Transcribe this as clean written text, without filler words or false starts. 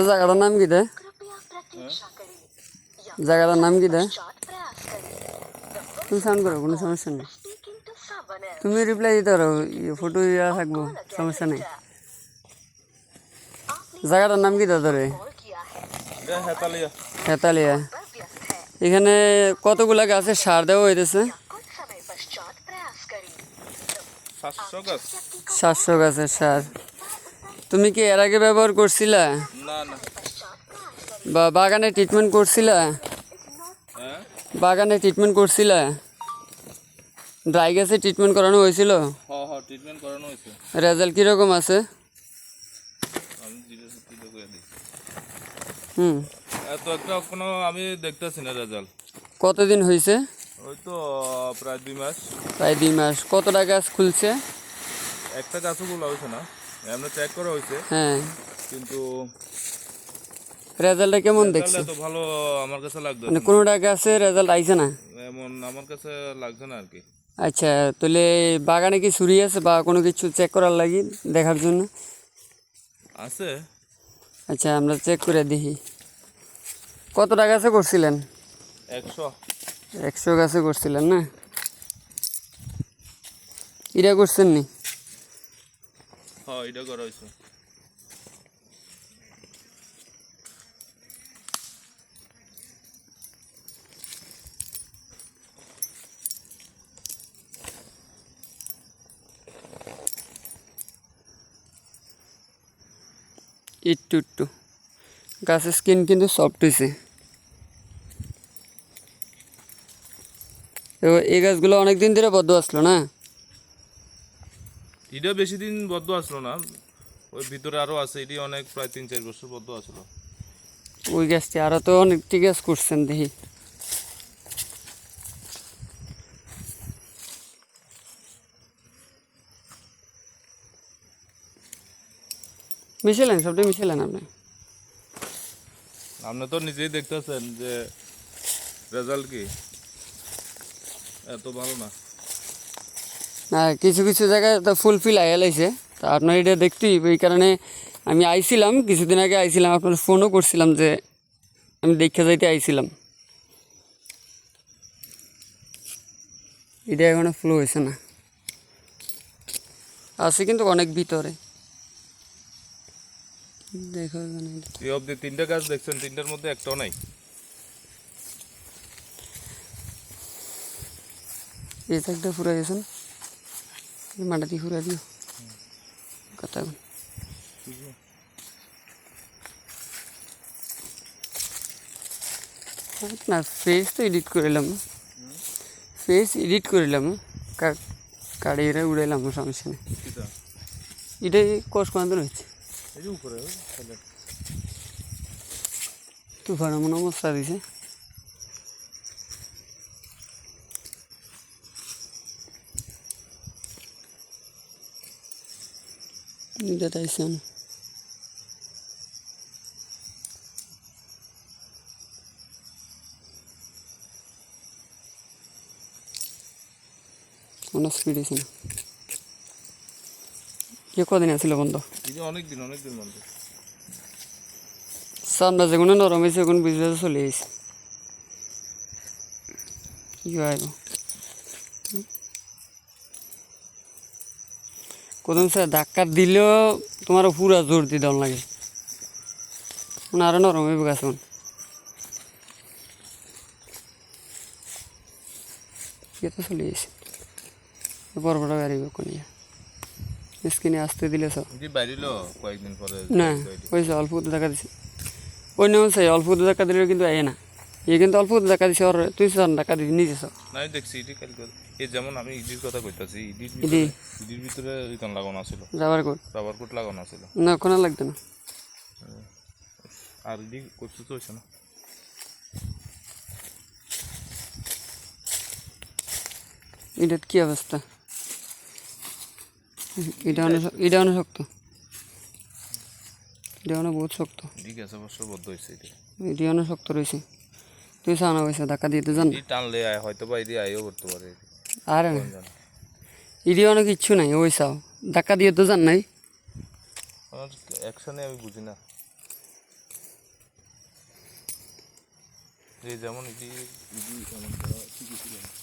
জায়গাটার নাম কি দেয়? জায়গাটার নাম কি দেয়? তুমি সাউন্ড করো, কোনো সমস্যা নেই। তুমি রিপ্লাই দিতে পারো, ফটো ইয়া থাকবো, সমস্যা নেই। জায়গাটার নাম কি দেয় ধরে? হেতালিয়া। এখানে কতগুলা গাছের সার দেওয়া হইতেছে? 700 গাছের সার। তুমি কি এর আগে ব্যবহার করছিলা? বা বাগানে ট্রিটমেন্ট করছিলা? বাগানে ট্রিটমেন্ট করছিলা? ড্রাই গাছে ট্রিটমেন্ট করানো হয়েছিল? ট্রিটমেন্ট করানো হয়েছে। রেজাল্ট কিরকম আছে? আমি দেখতেছি না রেজাল্ট। কতদিন হয়েছে? ওই তো প্রায় 2 মাস। প্রায় 2 মাস। কতটা গাছ খুলছে? একটা গাছও খোলা হয়েছে না, এমনি চেক করা হয়েছে। হ্যাঁ, কিন্তু রেজাল্টটা কেমন দেখছো? তো ভালো আমার কাছে লাগছে মানে কোনোটা গাছে রেজাল্ট আইছে না? এমন আমার কাছে লাগছে না আর কি। আচ্ছা, তাহলে বাগানে কি ছুরি আছে বা কোনো কিছু চেক করার লাগি দেখার জন্য? আছে। আচ্ছা, আমরা চেক করে দেখি। কতটা গাছে করছিলেন? 100 গাছে করছিলেন না? এটা করছেন নি? হ্যাঁ, এটা করা হয়েছে। একটু গাছের স্কিন কিন্তু সফট হয়েছে। এই গাছগুলো অনেক দিন ধরে বদ্ধ আসলো না? এটা বেশি দিন বদ্ধ আসলো না, ওই ভিতরে আরো আছে। এটি অনেক প্রায় 3-4 বছর বদ্ধ আসলো। ওই গাছটি আরো তো অনেকটি গাছ করছেন দেখি। মিশালেন, সবটাই মিশালেন আপনি। আপনি তো নিজেই দেখতেছেন যে রেজাল্ট কি এত ভালো না। না, কিছু কিছু জায়গায় তো ফুলফিল আয়া লাইছে। তা আপনার এটা দেখতেই, এই কারণে আমি আইছিলাম, কিছুদিন আগে আইছিলাম, আপনার ফোনও করছিলাম যে আমি দেখে যাইতে আইছিলাম। এটা এখনো ফ্লো হয়েছে না, আছে কিন্তু অনেক ভিতরে। দেখো এখানে এই অবধি 3টা গাছ দেখছেন, 3টার মধ্যে একটাও নাই। এই সাইডটা ফুরা গেছেন, মাটাটি ফুরা দিও কথা না। ফেস তো এডিট করিলাম, ফেস এডিট করিলাম, কাড়িয়ে উড়াইলাম, সমস্যা নেই। এটাই কষ্ট কত হয়েছে তুফান মনে অবস্থা দিছে। এটা আইসে কোনো স্পিড হয়েছে না। কদিন আসছিল বন্ধ? অনেকদিন বন্ধ। সামনে যেগুলো নরম হয়েছে এখন বিজনেস চলে গেছে। কি আইব কোথাও স্যার ধাক্কা দিলেও তোমার পুরা জোর দিয়ে দেওয়া লাগে, মানে আরো নরম হইব গাছ। তো চলে গেছে, বড় বড় গাড়ি কোনিয়া স্কিনে আসতে দিলে সব কয়েকদিন পরে না হয়েছে। অল্প দেখা দিছে অন্য চাই, অল্প দেখা দিলেও কিন্তু আয় না। এ কিন্তু অল্প দেখা দিছে, ওর তুই টাকা দিবি নিজে সব। নাই দেখছি এটি কালকে, এই যেমন আমি ইডির কথা কইতাছি, ইডির ভিতরে রিটার্ন লাগানো ছিল, রাবার কোট লাগানো ছিল না, কোনো লাগতো না। আর ইডি করতে তো হয়েছে না। এটার কি অবস্থা? এটা অনেক শক্ত, এটা অনেক বহুত শক্ত। বদ্ধ হয়েছে এটি অনেক শক্ত রয়েছে। তুই সানা হয়েছে ধাক্কা দিতে জান টানলে হয়তো বা এদি আইও করতে পারে। আর এটি অনেক ইচ্ছু নাই, ওই চাও ধাক্কা দিয়ে তো জান নাই। অ্যাকশনে আমি বুঝি না। এই যেমন এটি এমন করা ঠিকই ছিল না।